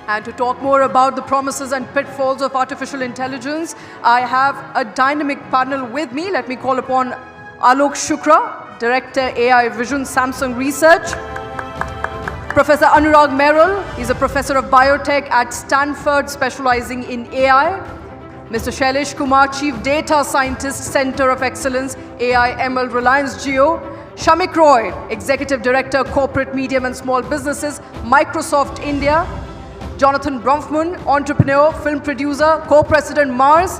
And to talk more about the promises and pitfalls of artificial intelligence, I have a dynamic panel with me. Let me call upon Alok Shukra, Director AI Vision, Samsung Research. Professor Anurag Merrill, he's a professor of biotech at Stanford, specializing in AI. Mr. Shailesh Kumar, Chief Data Scientist, Center of Excellence, AI ML, Reliance Jio. Shamik Roy, Executive Director, Corporate, Medium and Small Businesses, Microsoft India. Jonathan Bronfman, entrepreneur, film producer, co-president Mars.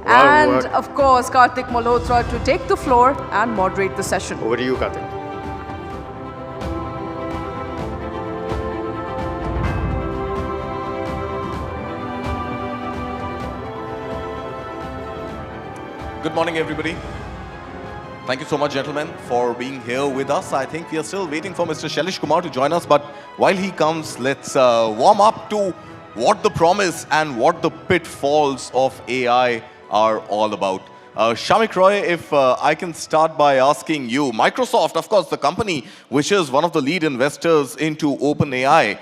And of course, Karthik Malhotra to take the floor and moderate the session. Over to you, Karthik. Good morning, everybody. Thank you so much, gentlemen, for being here with us. I think we are still waiting for Mr. Shailesh Kumar to join us, but while he comes, let's warm up to what the promise and what the pitfalls of AI are all about. Shamik Roy, if I can start by asking you, Microsoft, of course, the company which is one of the lead investors into OpenAI,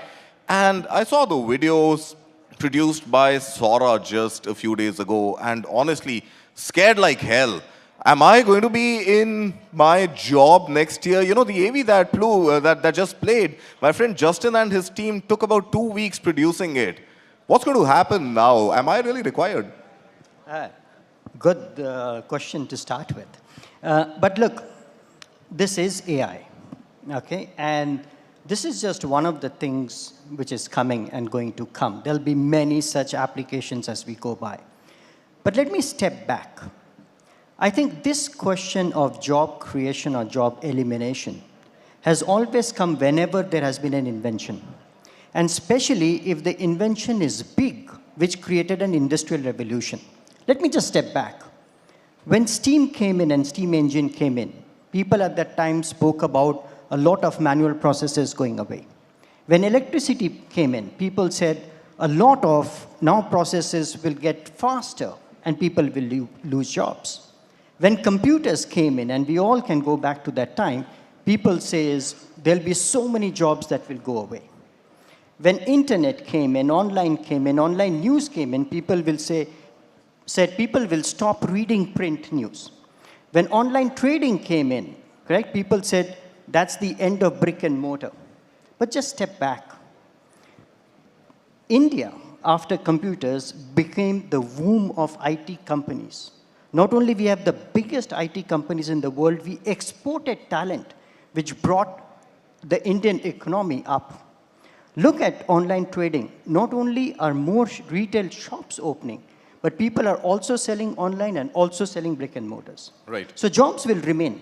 and I saw the videos produced by Sora just a few days ago, and honestly, scared like hell. Am I going to be in my job next year? You know, the AV that that just played, my friend Justin and his team took about 2 weeks producing it. What's going to happen now? Am I really required? Good question to start with. But look, this is AI, okay? And this is just one of the things which is coming and going to come. There'll be many such applications as we go by. But let me step back. I think this question of job creation or job elimination has always come whenever there has been an invention. And especially if the invention is big, which created an industrial revolution. Let me just step back. When steam came in and steam engine came in, people at that time spoke about a lot of manual processes going away. When electricity came in, people said a lot of now processes will get faster and people will lose jobs. When computers came in, and we all can go back to that time, people say there'll be so many jobs that will go away. When internet came in, online news came in, people will said people will stop reading print news. When online trading came in, correct, people said that's the end of brick and mortar. But just step back. India, after computers, became the womb of IT companies. Not only we have the biggest IT companies in the world, we exported talent, which brought the Indian economy up. Look at online trading. Not only are more retail shops opening, but people are also selling online and also selling brick and mortars. Right. So jobs will remain.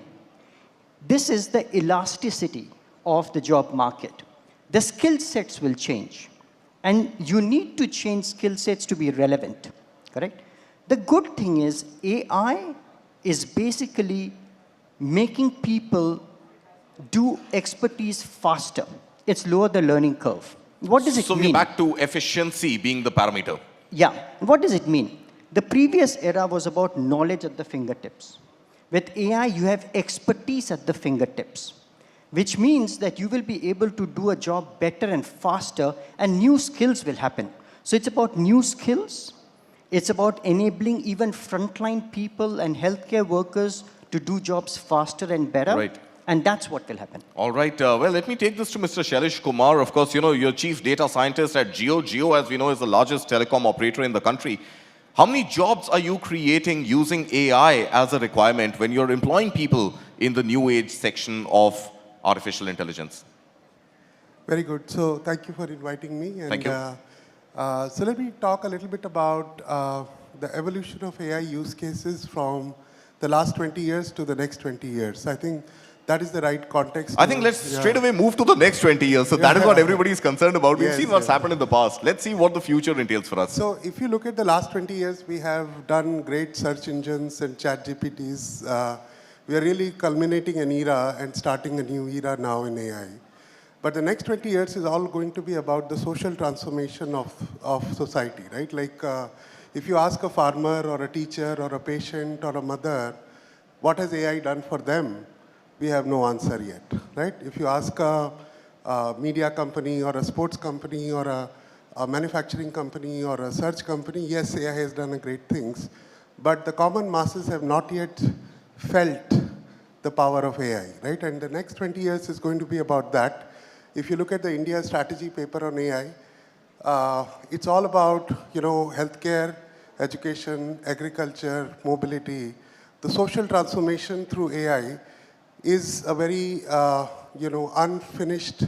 This is the elasticity of the job market. The skill sets will change. And you need to change skill sets to be relevant, correct? The good thing is AI is basically making people do expertise faster. It's lower the learning curve. What does it mean? So we're back to efficiency being the parameter. Yeah. What does it mean? The previous era was about knowledge at the fingertips. With AI, you have expertise at the fingertips, which means that you will be able to do a job better and faster, and new skills will happen. So it's about new skills. It's about enabling even frontline people and healthcare workers to do jobs faster and better. Right. And that's what will happen. All right. Well, let me take this to Mr. Shailesh Kumar. Of course, you know, you're chief data scientist at Jio. Jio, as we know, is the largest telecom operator in the country. How many jobs are you creating using AI as a requirement when you're employing people in the new age section of artificial intelligence? Very good. So thank you for inviting me. And, thank you. So let me talk a little bit about the evolution of AI use cases from the last 20 years to the next 20 years. I think that is the right context. I think let's straight away move to the next 20 years. So that is what everybody is concerned about. We've seen what's happened in the past. Let's see what the future entails for us. So if you look at the last 20 years, we have done great search engines and chat GPTs. We are really culminating an era and starting a new era now in AI. But the next 20 years is all going to be about the social transformation of society, right? Like if you ask a farmer or a teacher or a patient or a mother, what has AI done for them? We have no answer yet, right? If you ask a media company or a sports company or a manufacturing company or a search company, yes, AI has done a great things, but the common masses have not yet felt the power of AI, right? And the next 20 years is going to be about that. If you look at the India strategy paper on AI, it's all about, healthcare, education, agriculture, mobility. The social transformation through AI is a very, unfinished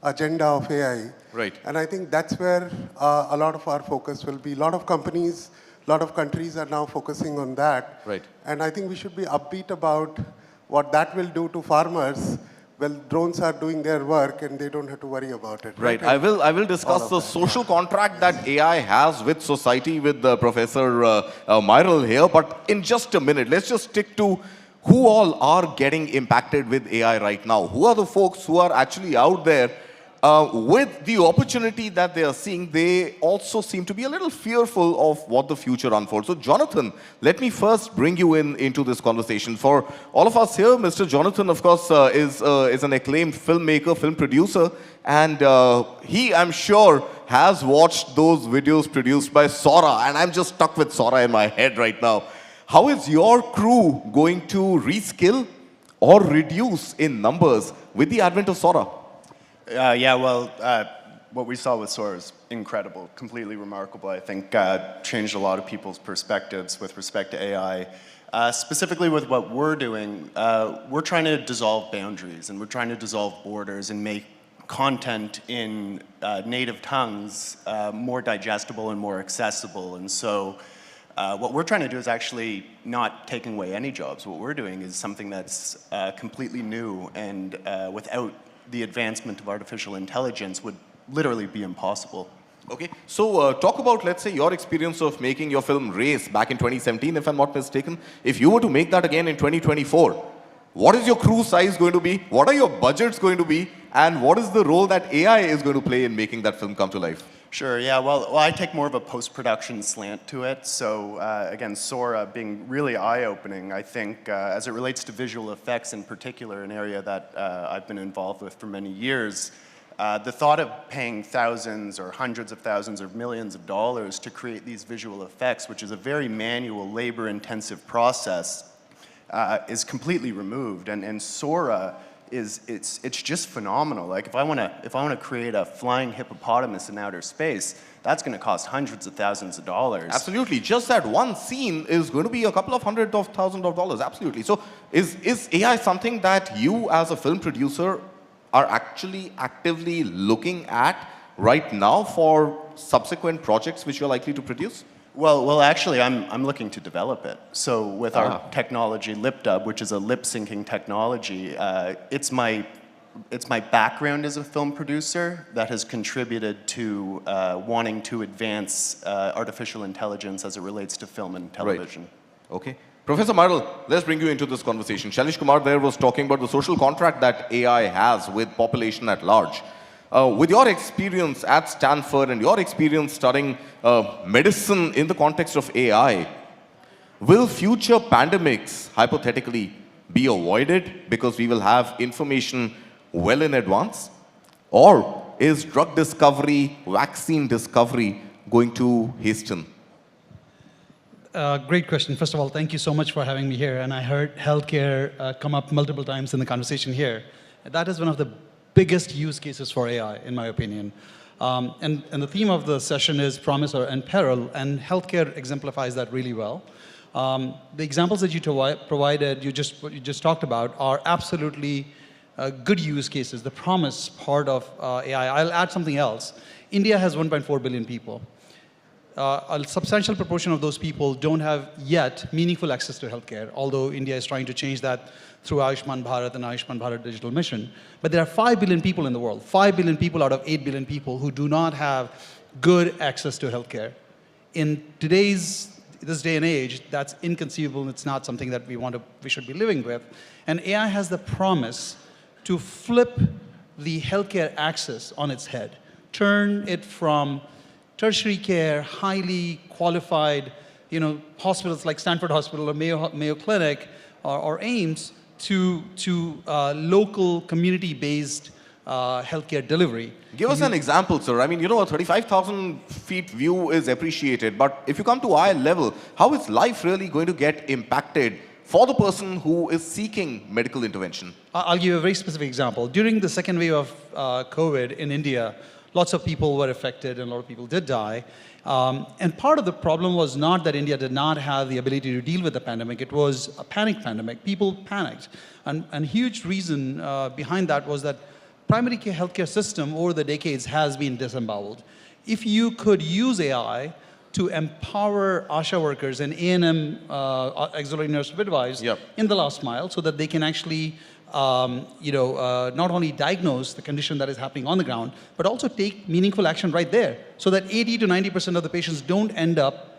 agenda of AI. Right. And I think that's where a lot of our focus will be. A lot of companies, a lot of countries are now focusing on that. Right. And I think we should be upbeat about what that will do to farmers. Well, drones are doing their work and they don't have to worry about it. Right. I will discuss the social contract that AI has with society with Professor Myral here. But in just a minute, let's just stick to who all are getting impacted with AI right now. Who are the folks who are actually out there with the opportunity that they are seeing? They also seem to be a little fearful of what the future unfolds. So Jonathan, let me first bring you into this conversation. For all of us here, Mr. Jonathan, of course, is an acclaimed filmmaker, film producer, and he, I'm sure, has watched those videos produced by Sora, and I'm just stuck with Sora in my head right now. How is your crew going to reskill or reduce in numbers with the advent of Sora? What we saw with Sora is incredible, completely remarkable. I think changed a lot of people's perspectives with respect to AI. Specifically with what we're doing, we're trying to dissolve boundaries and we're trying to dissolve borders and make content in native tongues more digestible and more accessible. And so what we're trying to do is actually not taking away any jobs. What we're doing is something that's completely new and without the advancement of artificial intelligence would literally be impossible. Okay, so talk about, let's say, your experience of making your film Race back in 2017, if I'm not mistaken. If you were to make that again in 2024, what is your crew size going to be? What are your budgets going to be? And what is the role that AI is going to play in making that film come to life? Sure, yeah, well I take more of a post-production slant to it. So again, Sora being really eye-opening, I think, as it relates to visual effects in particular, an area that I've been involved with for many years. The thought of paying thousands or hundreds of thousands or millions of dollars to create these visual effects, which is a very manual, labor-intensive process, is completely removed. And Sora it's just phenomenal. Like if I want to create a flying hippopotamus in outer space, that's going to cost hundreds of thousands of dollars. Absolutely. Just that one scene is going to be a couple of hundred of thousands of dollars. Absolutely. So is AI something that you as a film producer are actually actively looking at right now for subsequent projects which you're likely to produce? Well, actually, I'm looking to develop it. So with our technology, LipDub, which is a lip syncing technology, it's my background as a film producer that has contributed to wanting to advance artificial intelligence as it relates to film and television. Right. Okay. Professor Myral, let's bring you into this conversation. Shailesh Kumar there was talking about the social contract that AI has with population at large. With your experience at Stanford and your experience studying medicine in the context of AI, will future pandemics, hypothetically, be avoided because we will have information well in advance? Or is drug discovery, vaccine discovery going to hasten? Great question. First of all, thank you so much for having me here. And I heard healthcare come up multiple times in the conversation here. That is one of the biggest use cases for AI, in my opinion. And the theme of the session is promise and peril, and healthcare exemplifies that really well. The examples that you provided, you just talked about, are absolutely good use cases, the promise part of AI. I'll add something else. India has 1.4 billion people. A substantial proportion of those people don't have yet meaningful access to healthcare, although India is trying to change that through Ayushman Bharat and Ayushman Bharat Digital Mission. But there are 5 billion people in the world, 5 billion people out of 8 billion people who do not have good access to healthcare. In this day and age, that's inconceivable. It's not something that we should be living with. And AI has the promise to flip the healthcare access on its head, turn it from tertiary care, highly qualified, hospitals like Stanford Hospital or Mayo Clinic or AIMS to local community-based healthcare delivery. Give us an example, sir. I mean, you know, a 35,000 feet view is appreciated, but if you come to eye level, how is life really going to get impacted for the person who is seeking medical intervention? I'll give you a very specific example. During the second wave of COVID in India, lots of people were affected and a lot of people did die. And part of the problem was not that India did not have the ability to deal with the pandemic. It was a panic pandemic. People panicked. And a huge reason behind that was that primary care healthcare system over the decades has been disemboweled. If you could use AI to empower ASHA workers and A&M auxiliary nurse midwives in the last mile so that they can actually not only diagnose the condition that is happening on the ground, but also take meaningful action right there so that 80 to 90% of the patients don't end up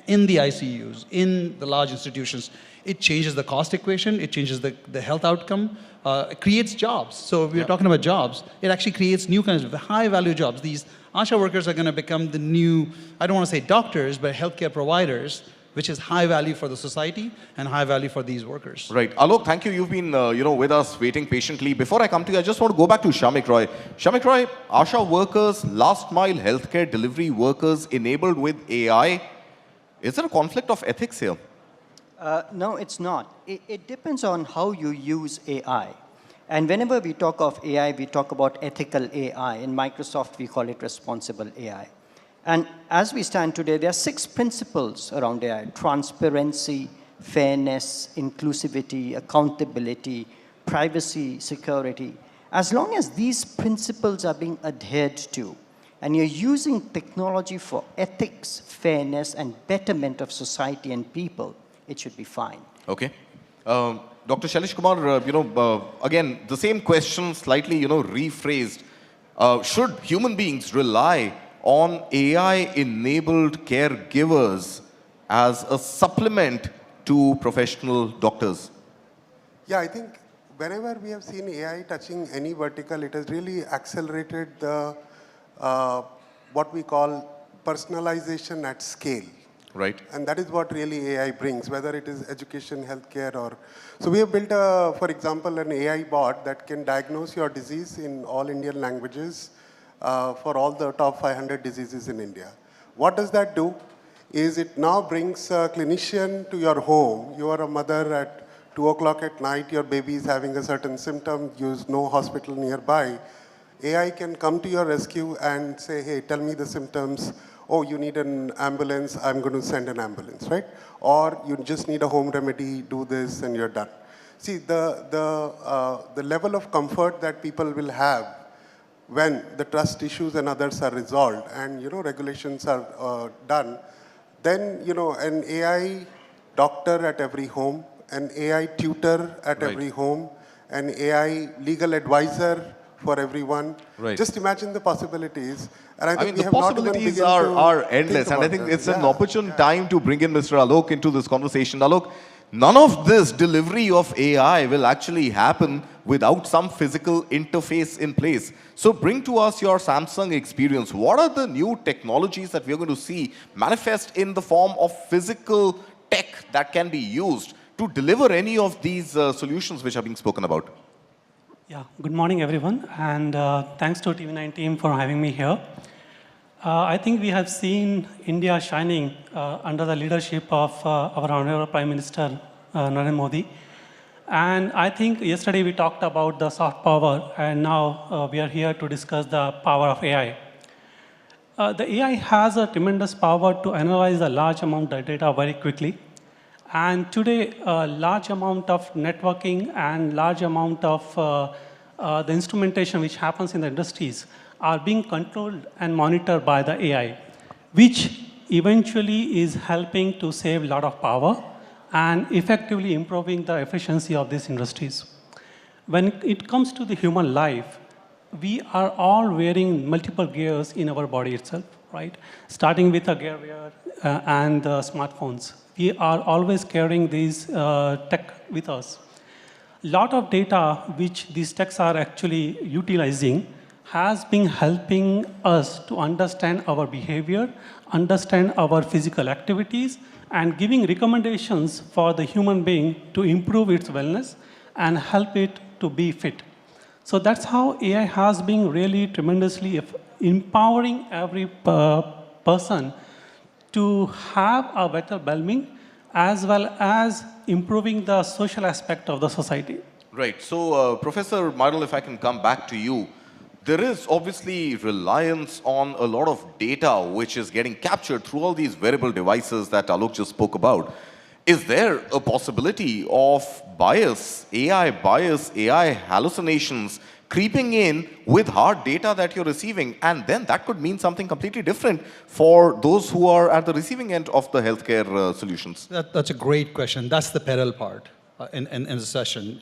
in the ICUs, in the large institutions. It changes the cost equation, it changes the health outcome, it creates jobs. So if we're talking about jobs, it actually creates new kinds of high value jobs. These ASHA workers are going to become the new, I don't want to say doctors, but healthcare providers, which is high value for the society and high value for these workers. Right. Alok, thank you. You've been with us waiting patiently. Before I come to you, I just want to go back to Shamik Roy. Shamik Roy, ASHA workers, last mile healthcare delivery workers enabled with AI. Is there a conflict of ethics here? No, it's not. It depends on how you use AI. And whenever we talk of AI, we talk about ethical AI. In Microsoft, we call it responsible AI. And as we stand today, there are 6 principles around AI: transparency, fairness, inclusivity, accountability, privacy, security. As long as these principles are being adhered to, and you're using technology for ethics, fairness, and betterment of society and people, it should be fine. Okay. Dr. Shailesh Kumar, again, the same question, slightly, rephrased. Should human beings rely on AI-enabled caregivers as a supplement to professional doctors? Yeah, I think whenever we have seen AI touching any vertical, it has really accelerated the what we call personalization at scale. Right. And that is what really AI brings, whether it is education, healthcare, or... So we have built, for example, an AI bot that can diagnose your disease in all Indian languages for all the top 500 diseases in India. What does that do? Is it now brings a clinician to your home. You are a mother at 2 o'clock at night, your baby is having a certain symptom, there's no hospital nearby. AI can come to your rescue and say, hey, tell me the symptoms. Oh, you need an ambulance, I'm going to send an ambulance, right? Or you just need a home remedy, do this, and you're done. See, the level of comfort that people will have when the trust issues and others are resolved and, regulations are done, then, an AI doctor at every home, an AI tutor at every home, an AI legal advisor for everyone. Right. Just imagine the possibilities. And I think the possibilities are endless. And I think it's an opportune time to bring in Mr. Alok into this conversation. Alok, none of this delivery of AI will actually happen without some physical interface in place. So bring to us your Samsung experience. What are the new technologies that we're going to see manifest in the form of physical tech that can be used to deliver any of these solutions which are being spoken about? Yeah, good morning, everyone, and thanks to TV9 team for having me here. I think we have seen India shining under the leadership of our Honorable Prime Minister Narendra Modi. And I think yesterday we talked about the soft power, and now we are here to discuss the power of AI. The AI has a tremendous power to analyze a large amount of data very quickly. And today, a large amount of networking and large amount of the instrumentation which happens in the industries are being controlled and monitored by the AI, which eventually is helping to save a lot of power and effectively improving the efficiency of these industries. When it comes to the human life, we are all wearing multiple gears in our body itself, right? Starting with the gear wear and the smartphones. We are always carrying these tech with us. A lot of data which these techs are actually utilizing has been helping us to understand our behavior, understand our physical activities, and giving recommendations for the human being to improve its wellness and help it to be fit. So that's how AI has been really tremendously empowering every person to have a better well-being as well as improving the social aspect of the society. Right. So, Professor Marl, if I can come back to you, there is obviously reliance on a lot of data which is getting captured through all these wearable devices that Alok just spoke about. Is there a possibility of bias, AI hallucinations creeping in with hard data that you're receiving? And then that could mean something completely different for those who are at the receiving end of the healthcare solutions. That's a great question. That's the peril part in the session.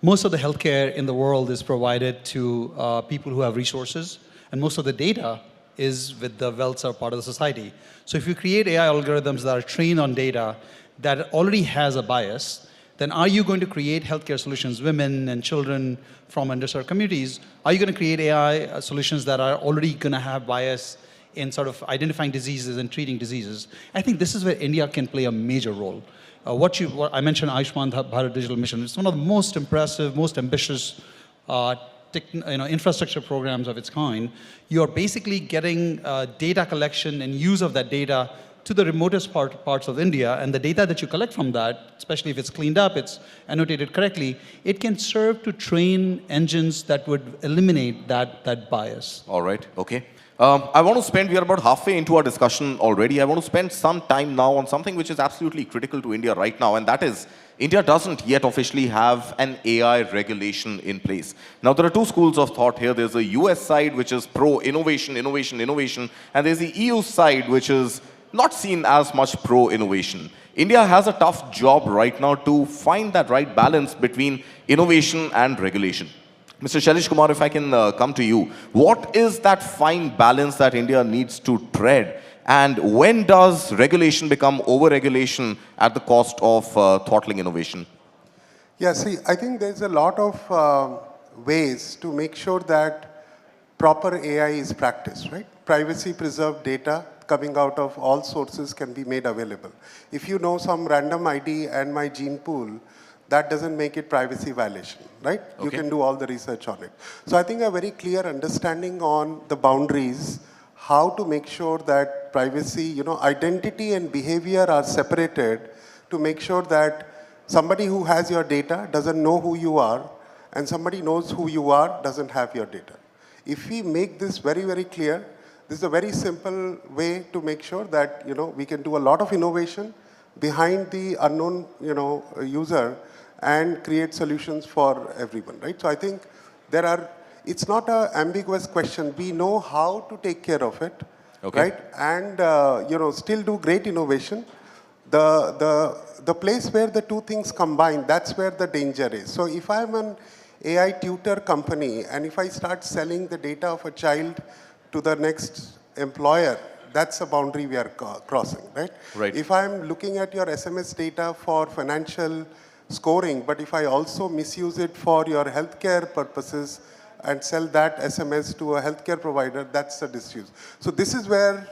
Most of the healthcare in the world is provided to people who have resources, and most of the data is with the wealth part of the society. So if you create AI algorithms that are trained on data that already has a bias, then are you going to create healthcare solutions, women and children from underserved communities? Are you going to create AI solutions that are already going to have bias in sort of identifying diseases and treating diseases? I think this is where India can play a major role. What I mentioned, Ayushman Bharat Digital Mission. It's one of the most impressive, most ambitious infrastructure programs of its kind. You are basically getting data collection and use of that data to the remotest parts of India, and the data that you collect from that, especially if it's cleaned up, it's annotated correctly, it can serve to train engines that would eliminate that bias. All right, okay. I want to spend, we are about halfway into our discussion already. I want to spend some time now on something which is absolutely critical to India right now, and that is, India doesn't yet officially have an AI regulation in place. Now, there are two schools of thought here. There's the US side, which is pro-innovation, and there's the EU side, which is not seen as much pro-innovation. India has a tough job right now to find that right balance between innovation and regulation. Mr. Shailesh Kumar, if I can come to you, what is that fine balance that India needs to tread? And when does regulation become over-regulation at the cost of throttling innovation? Yeah, see, I think there's a lot of ways to make sure that proper AI is practiced, right? Privacy-preserved data coming out of all sources can be made available. If you know some random ID and my gene pool, that doesn't make it privacy violation, right? Okay. You can do all the research on it. So I think a very clear understanding on the boundaries, how to make sure that privacy, identity and behavior are separated to make sure that somebody who has your data doesn't know who you are, and somebody knows who you are doesn't have your data. If we make this very, very clear, this is a very simple way to make sure that, we can do a lot of innovation behind the unknown, user and create solutions for everyone, right? So I think it's not an ambiguous question. We know how to take care of it, okay, right? And, still do great innovation. The place where the two things combine, that's where the danger is. So if I'm an AI tutor company and if I start selling the data of a child to the next employer, that's a boundary we are crossing, right? Right. If I'm looking at your SMS data for financial scoring, but if I also misuse it for your healthcare purposes and sell that SMS to a healthcare provider, that's a disuse. So this is where,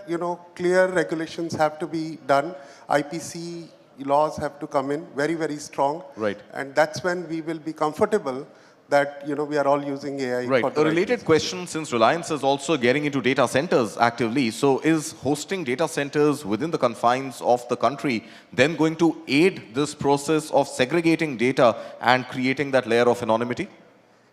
clear regulations have to be done. IPC laws have to come in very, very strong. Right. And that's when we will be comfortable that, we are all using AI. Right. For the A related question, since Reliance is also getting into data centers actively, so is hosting data centers within the confines of the country then going to aid this process of segregating data and creating that layer of anonymity?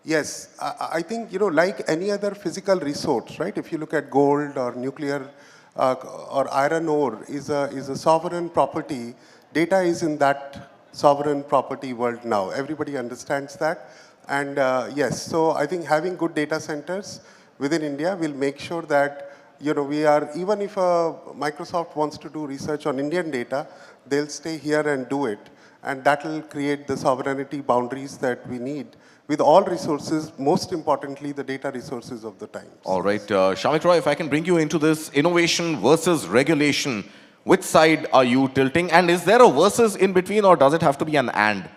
Yes. I think, like any other physical resource, right? If you look at gold or nuclear or iron ore is a sovereign property, data is in that sovereign property world now. Everybody understands that. And yes, so I think having good data centers within India will make sure that, we are, even if Microsoft wants to do research on Indian data, they'll stay here and do it. And that will create the sovereignty boundaries that we need with all resources, most importantly, the data resources of the times. All right. Shamik Roy, if I can bring you into this, innovation versus regulation, which side are you tilting? And is there a versus in between, or does it have to be an and?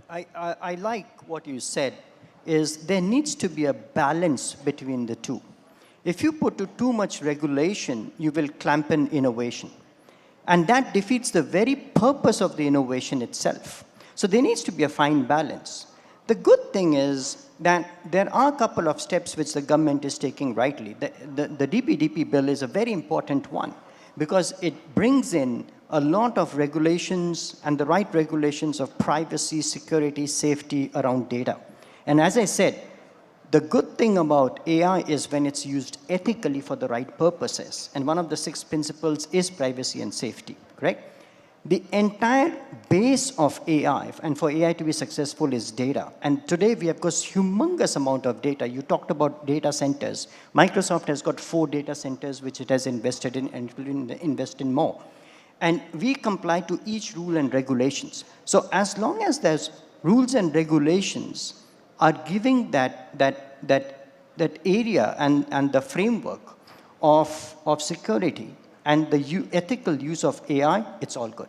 I like what you said, is there needs to be a balance between the two. If you put too much regulation, you will clamp in innovation. And that defeats the very purpose of the innovation itself. So there needs to be a fine balance. The good thing is that there are a couple of steps which the government is taking rightly. The DPDP bill is a very important one because it brings in a lot of regulations and the right regulations of privacy, security, safety around data. And as I said, the good thing about AI is when it's used ethically for the right purposes. And one of the 6 principles is privacy and safety, correct? The entire base of AI, and for AI to be successful, is data. And today we have got humongous amount of data. You talked about data centers. Microsoft has got 4 data centers which it has invested in and will invest in more. And we comply to each rule and regulations. So as long as there's rules and regulations are giving that area and the framework of security and the ethical use of AI, it's all good.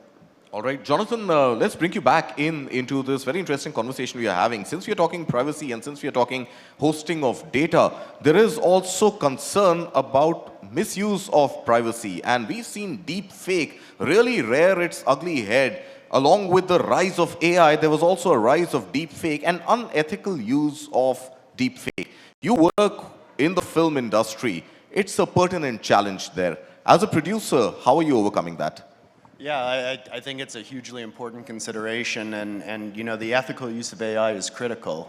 All right, Jonathan, let's bring you back into this very interesting conversation we are having. Since we are talking privacy and since we are talking hosting of data, there is also concern about misuse of privacy. And we've seen deep fake really rear its ugly head. Along with the rise of AI, there was also a rise of deep fake and unethical use of deep fake. You work in the film industry. It's a pertinent challenge there. As a producer, how are you overcoming that? Yeah, I think it's a hugely important consideration, and you know, the ethical use of AI is critical.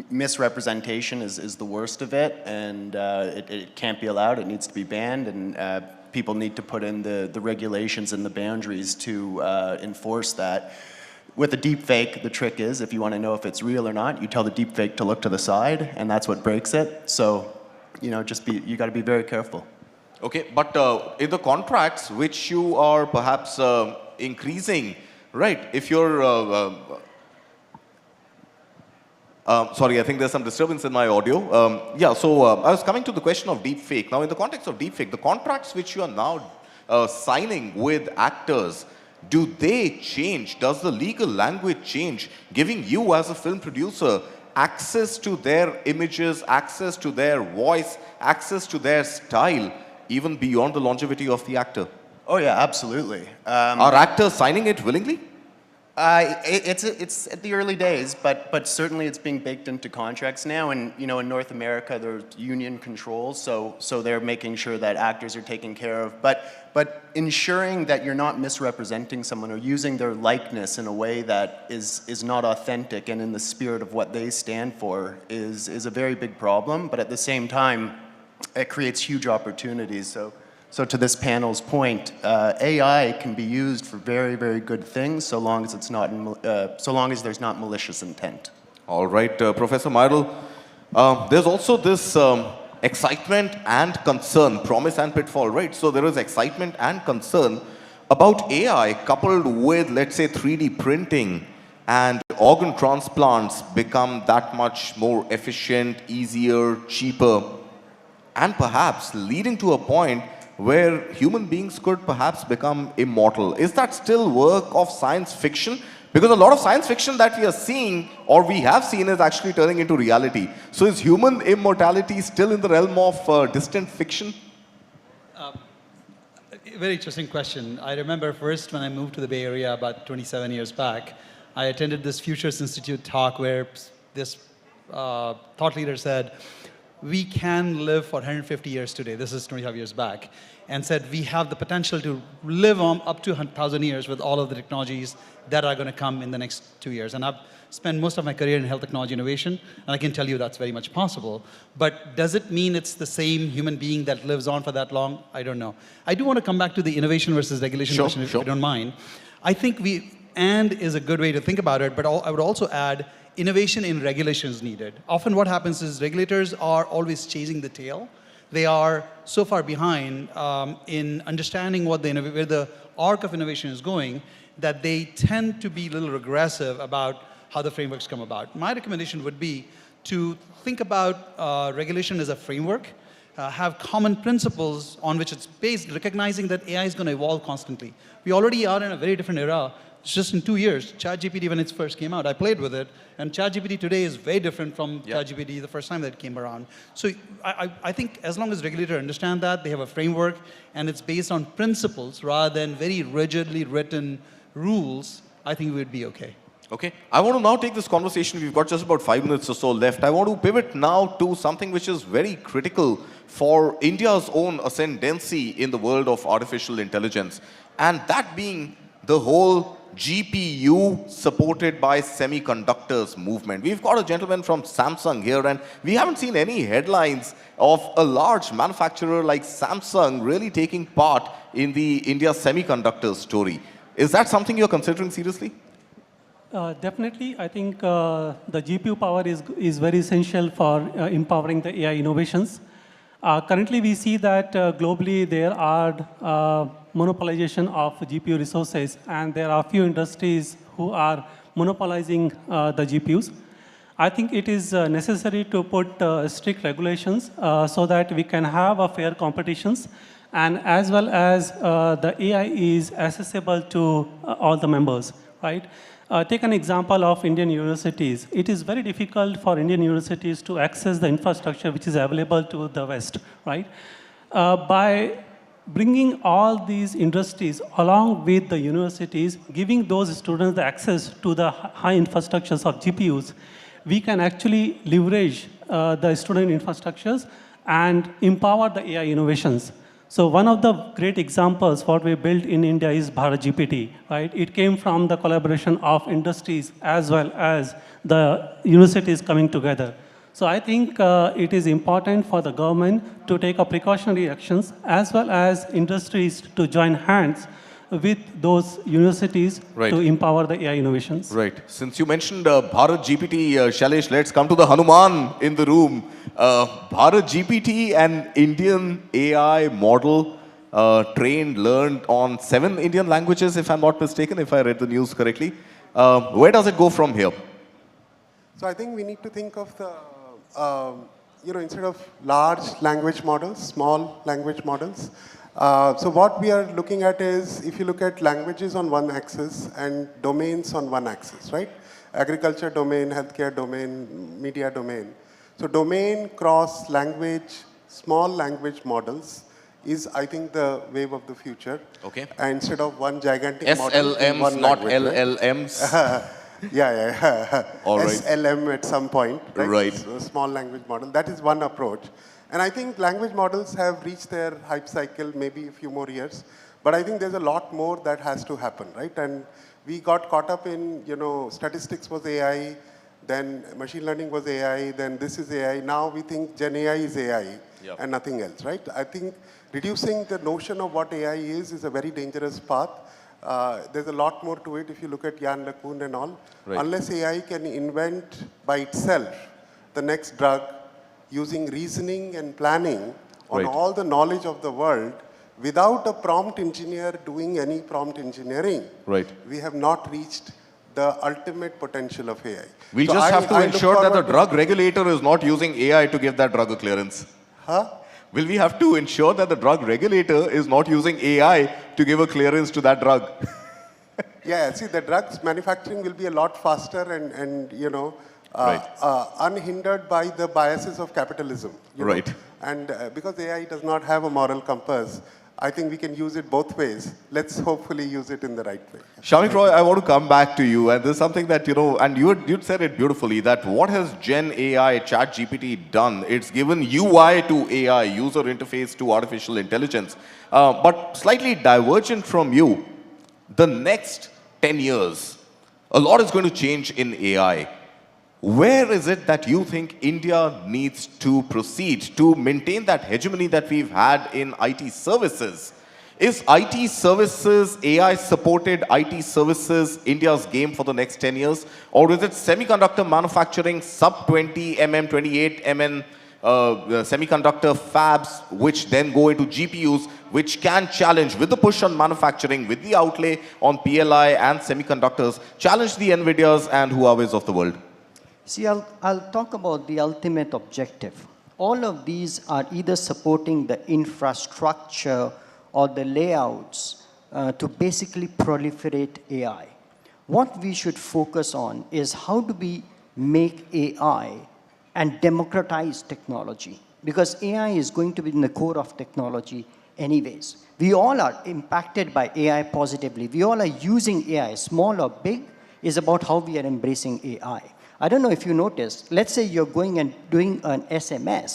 Misrepresentation is the worst of it, and it can't be allowed. It needs to be banned, and people need to put in the regulations and the boundaries to enforce that. With a deep fake, the trick is, if you want to know if it's real or not, you tell the deep fake to look to the side, and that's what breaks it. So, you know, you got to be very careful. Okay, but in the contracts which you are perhaps increasing, right, if you're, sorry, I think there's some disturbance in my audio. Yeah, so I was coming to the question of deepfake. Now, in the context of deepfake, the contracts which you are now signing with actors, do they change? Does the legal language change, giving you as a film producer access to their images, access to their voice, access to their style, even beyond the longevity of the actor? Oh yeah, absolutely. Are actors signing it willingly? It's at the early days, but certainly it's being baked into contracts now. And you know, in North America, there's union controls, so they're making sure that actors are taken care of. But ensuring that you're not misrepresenting someone or using their likeness in a way that is not authentic and in the spirit of what they stand for is a very big problem. But at the same time, it creates huge opportunities. So to this panel's point, AI can be used for very, very good things, so long as it's not, so long as there's not malicious intent. All right, Professor Meidel, there's also this excitement and concern, promise and pitfall, right? So there is excitement and concern about AI coupled with, let's say, 3D printing and organ transplants become that much more efficient, easier, cheaper, and perhaps leading to a point where human beings could perhaps become immortal. Is that still work of science fiction? Because a lot of science fiction that we are seeing or we have seen is actually turning into reality. So is human immortality still in the realm of distant fiction? Very interesting question. I remember first when I moved to the Bay Area about 27 years back, I attended this Futures Institute talk where this thought leader said, we can live for 150 years today. This is 25 years back. And said we have the potential to live on up to 1,000 years with all of the technologies that are going to come in the next 2 years. And I've spent most of my career in health technology innovation, and I can tell you that's very much possible. But does it mean it's the same human being that lives on for that long? I don't know. I do want to come back to the innovation versus regulation question, if you don't mind. I think is a good way to think about it, but I would also add innovation in regulation is needed. Often what happens is regulators are always chasing the tail. They are so far behind in understanding where the arc of innovation is going that they tend to be a little regressive about how the frameworks come about. My recommendation would be to think about regulation as a framework, have common principles on which it's based, recognizing that AI is going to evolve constantly. We already are in a very different era. Just in 2 years, ChatGPT, when it first came out, I played with it, and ChatGPT today is very different from ChatGPT the first time that it came around. So I think as long as regulators understand that, they have a framework, and it's based on principles rather than very rigidly written rules, I think we'd be okay. Okay, I want to now take this conversation. We've got just about 5 minutes or so left. I want to pivot now to something which is very critical for India's own ascendancy in the world of artificial intelligence, and that being the whole GPU supported by semiconductors movement. We've got a gentleman from Samsung here, and we haven't seen any headlines of a large manufacturer like Samsung really taking part in the India semiconductor story. Is that something you're considering seriously? Definitely, I think the GPU power is very essential for empowering the AI innovations. Currently, we see that globally there are monopolization of GPU resources, and there are few industries who are monopolizing the GPUs. I think it is necessary to put strict regulations so that we can have a fair competitions, and as well as the AI is accessible to all the members, right? Take an example of Indian universities. It is very difficult for Indian universities to access the infrastructure which is available to the West, right? By bringing all these industries along with the universities, giving those students the access to the high infrastructures of GPUs, we can actually leverage the student infrastructures and empower the AI innovations. So one of the great examples what we built in India is Bharat GPT, right? It came from the collaboration of industries as well as the universities coming together. So I think it is important for the government to take a precautionary actions as well as industries to join hands with those universities to empower the AI innovations. Right. Since you mentioned Bharat GPT, Shailesh, let's come to the Hanuman in the room. Bharat GPT, an Indian AI model learned on 7 Indian languages, if I'm not mistaken, if I read the news correctly. Where does it go from here? So I think we need to think of the, instead of large language models, small language models. So what we are looking at is, if you look at languages on one axis and domains on one axis, right? Agriculture domain, healthcare domain, media domain. So domain cross language, small language models is, I think, the wave of the future. Okay. And instead of one gigantic model, SLMs, one not language, LLMs. Right? Yeah. All right. SLM at some point, right? Right. So small language model. That is one approach. And I think language models have reached their hype cycle, maybe a few more years. But I think there's a lot more that has to happen, right? And we got caught up in, statistics was AI, then machine learning was AI, then this is AI. Now we think Gen AI is AI and nothing else, right? I think reducing the notion of what AI is a very dangerous path. There's a lot more to it if you look at Jan LeCun and all. Right. Unless AI can invent by itself the next drug, using reasoning and planning on all the knowledge of the world, without a prompt engineer doing any prompt engineering, we have not reached the ultimate potential of AI. We just have to ensure that the drug regulator is not using AI to give that drug a clearance. Huh? Will we have to ensure that the drug regulator is not using AI to give a clearance to that drug? Yeah, see, the drugs manufacturing will be a lot faster and unhindered by the biases of capitalism. Right. And because AI does not have a moral compass, I think we can use it both ways. Let's hopefully use it in the right way. Shamik Roy, I want to come back to you. And there's something that, and you said it beautifully, that what has Gen AI, ChatGPT done? It's given UI to AI, user interface to artificial intelligence. But slightly divergent from you, the next 10 years, a lot is going to change in AI. Where is it that you think India needs to proceed to maintain that hegemony that we've had in IT services? Is IT services, AI-supported IT services, India's game for the next 10 years? Or is it semiconductor manufacturing, sub-20 mm, 28 mm semiconductor fabs, which then go into GPUs, which can challenge, with the push on manufacturing, with the outlay on PLI and semiconductors, challenge the NVIDIAs and Huawei's of the world? See, I'll talk about the ultimate objective. All of these are either supporting the infrastructure or the layouts to basically proliferate AI. What we should focus on is how do we make AI and democratize technology? Because AI is going to be in the core of technology anyways. We all are impacted by AI positively. We all are using AI, small or big. is about how we are embracing AI. I don't know if you noticed, let's say you're going and doing an SMS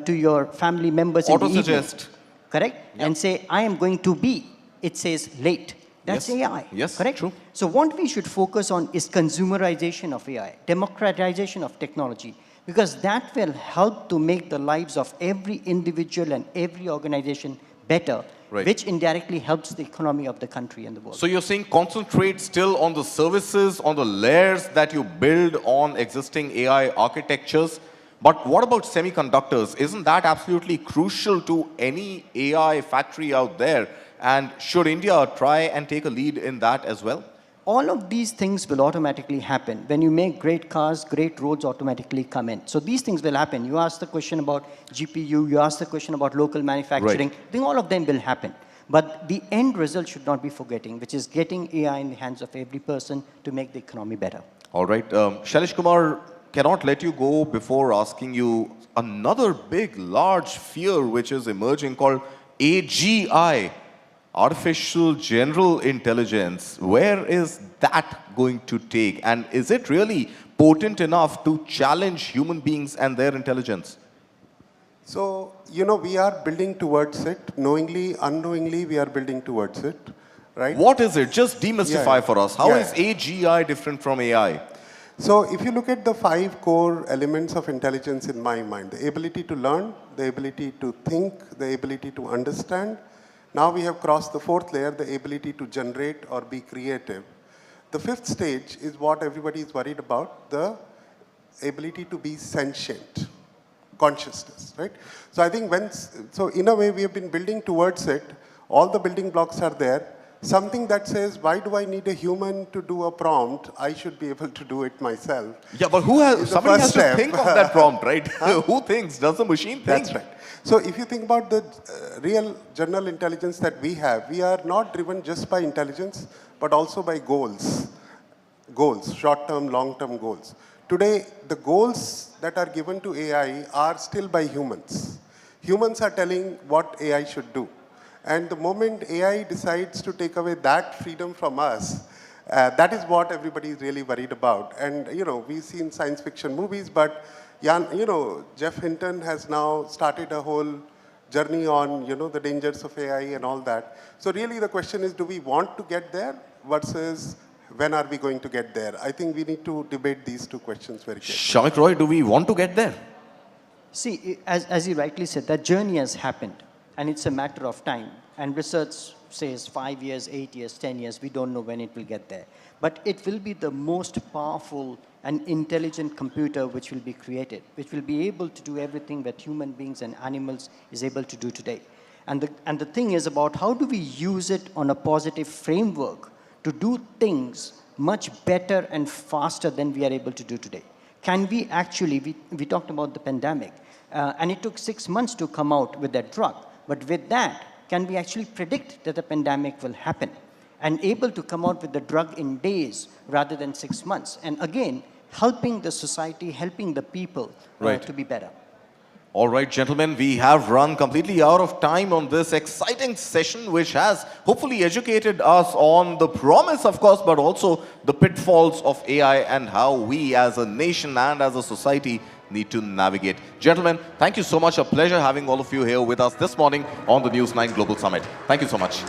to your family members in the evening, Auto-suggest. correct? And say, I am going to be, it says late. That's Yes. AI, Yes, correct? true. So what we should focus on is consumerization of AI, democratization of technology, because that will help to make the lives of every individual and every organization better, Right. which indirectly helps the economy of the country and the world. So you're saying concentrate still on the services, on the layers that you build on existing AI architectures. But what about semiconductors? Isn't that absolutely crucial to any AI factory out there? And should India try and take a lead in that as well? All of these things will automatically happen. When you make great cars, great roads automatically come in. So these things will happen. You asked the question about GPU, you asked the question about local manufacturing. I think all of them will happen. But the end result should not be forgetting, which is getting AI in the hands of every person to make the economy better. All right. Shailesh Kumar, cannot let you go before asking you another big, large fear which is emerging called AGI. Artificial General Intelligence, where is that going to take? And is it really potent enough to challenge human beings and their intelligence? So, you know, we are building towards it. Knowingly, unknowingly, we are building towards it, right? What is it? Just demystify for us. How Yeah. is AGI different from AI? So if you look at the 5 core elements of intelligence in my mind, the ability to learn, the ability to think, the ability to understand. Now we have crossed the 4th layer, the ability to generate or be creative. The 5th stage is what everybody is worried about, the ability to be sentient, consciousness, right? So I think so in a way we have been building towards it, all the building blocks are there. Something that says, why do I need a human to do a prompt? I should be able to do it myself. Yeah, but somebody has to think of that prompt, right? Who thinks? Does the machine think? That's right. So if you think about the real general intelligence that we have, we are not driven just by intelligence, but also by goals. Goals, short-term, long-term goals. Today, the goals that are given to AI are still by humans. Humans are telling what AI should do. And the moment AI decides to take away that freedom from us, that is what everybody is really worried about. And, you know, we've seen science fiction movies, but, you know, Jeff Hinton has now started a whole journey on, you know, the dangers of AI and all that. So really the question is, do we want to get there versus when are we going to get there? I think we need to debate these 2 questions very carefully. Shamik Roy, do we want to get there? See, as you rightly said, that journey has happened, and it's a matter of time. And research says 5 years, 8 years, 10 years, we don't know when it will get there. But it will be the most powerful and intelligent computer which will be created, which will be able to do everything that human beings and animals is able to do today. And the thing is about how do we use it on a positive framework to do things much better and faster than we are able to do today. Can we actually, we talked about the pandemic, and it took 6 months to come out with that drug. But with that, can we actually predict that the pandemic will happen and able to come out with the drug in days rather than 6 months? And again, helping the society, helping the people to be better. All right, gentlemen, we have run completely out of time on this exciting session, which has hopefully educated us on the promise, of course, but also the pitfalls of AI and how we as a nation and as a society need to navigate. Gentlemen, thank you so much. A pleasure having all of you here with us this morning on the News9 Global Summit. Thank you so much.